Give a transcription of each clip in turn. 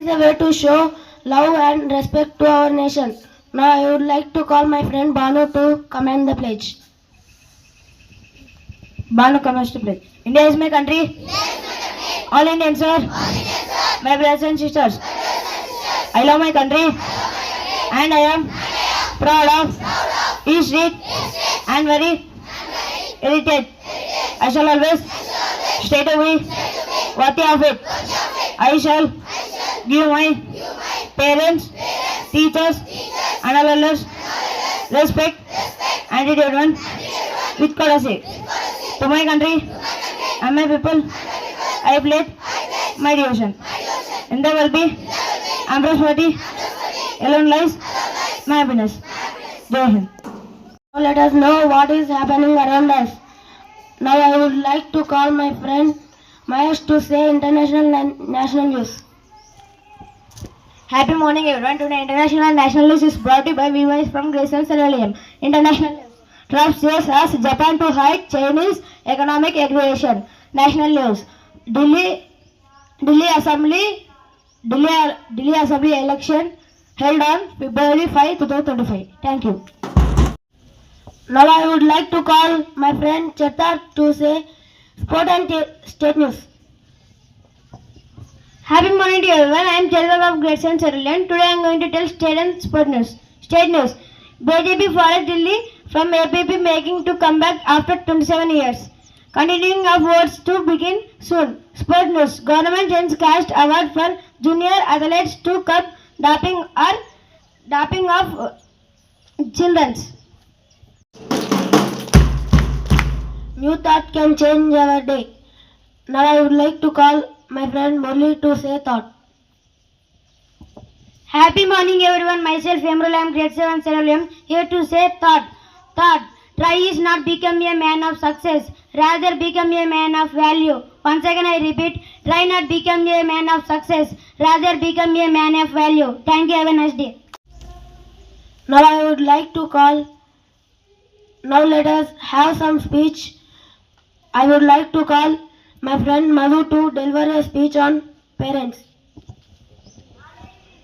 Is a way to show love and respect to our nation. Now I would like to call my friend Banu to command the pledge. Banu commands to pledge. India is my country. All Indians are my brothers and sisters. I love my country and I am proud of each it and very heritage. I shall always stay to be worthy of it. I shall give my parents, teachers, and all others respect and everyone with courtesy. To my country and my people, I pledge my devotion. In the well-being and prosperity alone lies my happiness. Jai Hind. Now let us know what is happening around us. Now I would like to call my friend Mahesh to say international and national news. Happy morning everyone. Today international and national news is brought to you by VY from Grade-VII Cerulean. International news. Trump says asks Japan to hide Chinese economic aggression. National news. Delhi Assembly election held on February 5, 2025. Thank you. Now I would like to call my friend Chetar to say sport and state news. Happy morning to everyone. I am Chetar of Grade-VII Cerulean. Today I am going to tell state and sport news. State news. BJP followed Delhi from APP making to come back after 27 years. Continuing of votes to begin soon. Sport news. Government sends caste award for junior athletes to curb doping of children. New thought can change our day. Now I would like to call my friend Murli to say thought. Happy morning everyone. Myself Emrul, I am Grade-VII Cerulean here to say thought. Try is not become a man of success, rather become a man of value. Once again I repeat, try not become a man of success, rather become a man of value. Thank you. Have a nice day. Now I would like to call. Now let us have some speech. I would like to call my friend Madhu to deliver a speech on parents.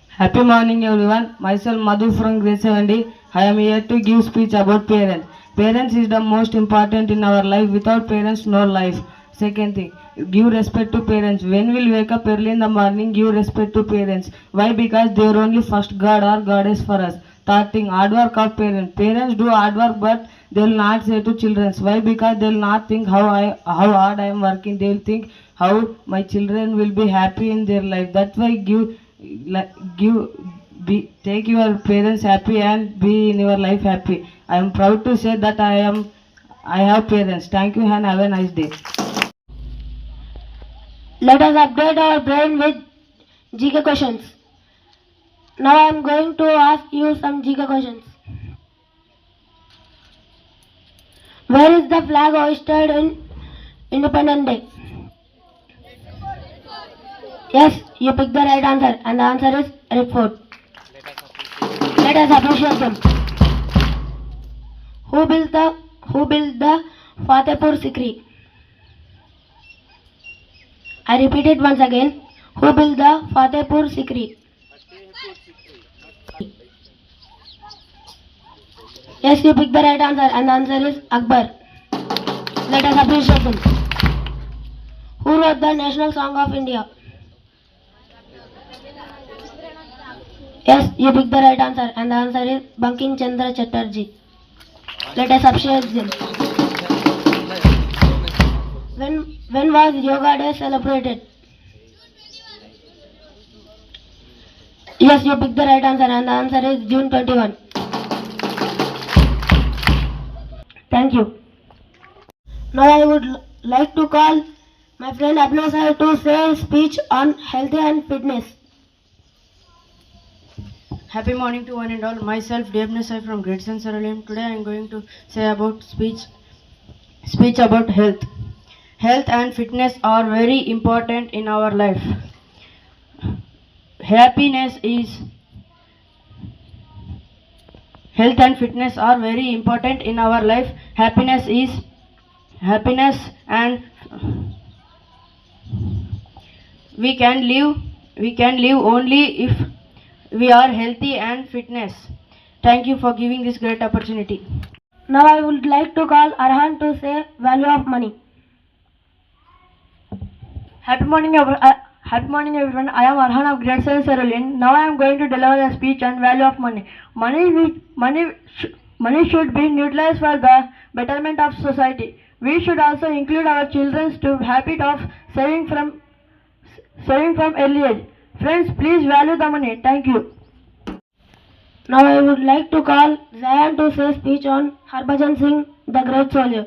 Happy morning everyone. Myself Madhu from Grade-VII. I am here to give speech about parents. Parents is the most important in our life. Without parents, no life. Second thing, give respect to parents. When we'll wake up early in the morning, give respect to parents. Why? Because they are only first God or goddess for us. Third thing, hard work of parents. Parents do hard work, but they will not say to children. Why? Because they will not think how hard I am working. They will think how my children will be happy in their life. That's why take your parents happy and be in your life happy. I am proud to say that I have parents. Thank you and have a nice day. Let us update our brain with GK questions. Now I am going to ask you some GK questions. Where is the flag hoisted in Independence Day? Yes, you picked the right answer and the answer is Red Fort. Let us appreciate them. Who built the Fatehpur Sikri? I repeat it once again. Who built the Fatehpur Sikri? Yes, you picked the right answer and the answer is Akbar. Let us appreciate them. Who wrote the national song of India? Yes, you picked the right answer and the answer is Bankim Chandra Chatterjee. Let us appreciate them. When was Yoga Day celebrated? Yes, you picked the right answer and the answer is June 21. Thank you. Now I would like to call my friend Abna Sir to say a speech on health and fitness. Happy morning to one and all. Myself Devna Sai from Grade-VII Cerulean. Today I am going to say about speech about health. Health and fitness are very important in our life. Health and fitness are very important in our life. Happiness and we can live We can live only if we are healthy and fitness. Thank you for giving this great opportunity. Now I would like to call Arhan to say value of money. Happy morning, everyone. I am Arhan of Grade-VII Cerulean. Now I am going to deliver a speech on value of money. Money should be utilized for the betterment of society. We should also include our children to habit of saving from early age. Friends, please value the money. Thank you. Now I would like to call Zayan to say speech on Harbhajan Singh, the great soldier.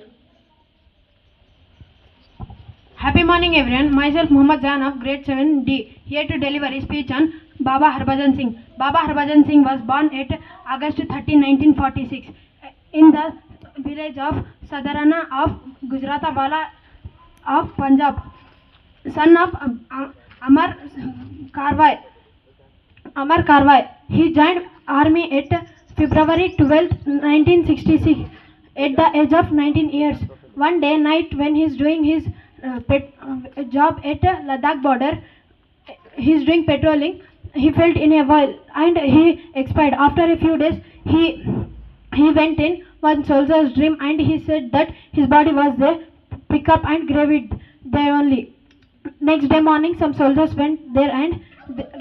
Happy morning everyone. Myself Muhammad Zain of Grade 7D here to deliver a speech on Baba Harbhajan Singh. Baba Harbhajan Singh was born at August 13, 1946 in the village of Sadarana of Gujratawala of Punjab. Son of Amar Karwai. He joined army at February 12, 1966 at the age of 19 years. One day night when he is doing his job at Ladakh border, he is doing patrolling. He fell in a well and he expired. After a few days, he went in one soldier's dream and he said that his body was there, pick up and grave it there only. Next day morning, some soldiers went there and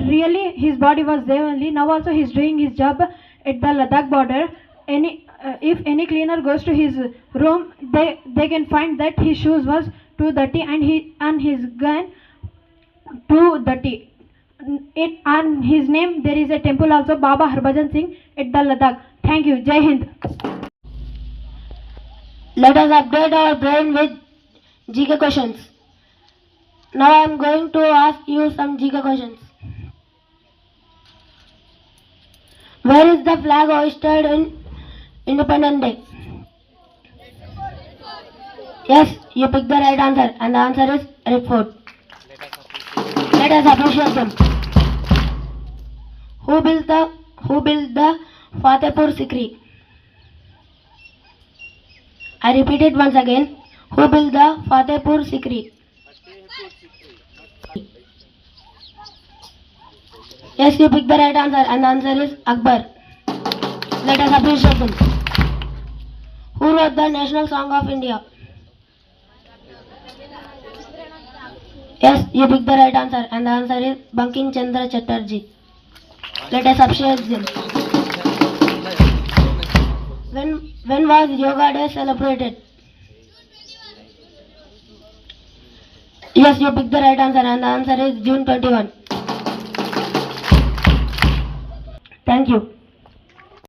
really his body was there only. Now also he is doing his job at the Ladakh border. If any cleaner goes to his room, they can find that his shoes was too dirty and his gun too dirty. On his name there is a temple also, Baba Harbhajan Singh at the Ladakh. Thank you. Jai Hind. Let us update our brain with GK questions. Now I am going to ask you some GK questions. Where is the flag hoisted in Independence Day? Yes, you picked the right answer and the answer is Red Fort. Let us appreciate them. Who built the Fatehpur Sikri? I repeat it once again. Who built the Fatehpur Sikri? Yes, you picked the right answer and the answer is Akbar. Let us appreciate them. Who wrote the national song of India? Yes, you picked the right answer and the answer is Bankim Chandra Chatterjee. Let us appreciate them. When was Yoga Day celebrated? Yes, you picked the right answer and the answer is June 21. Thank you.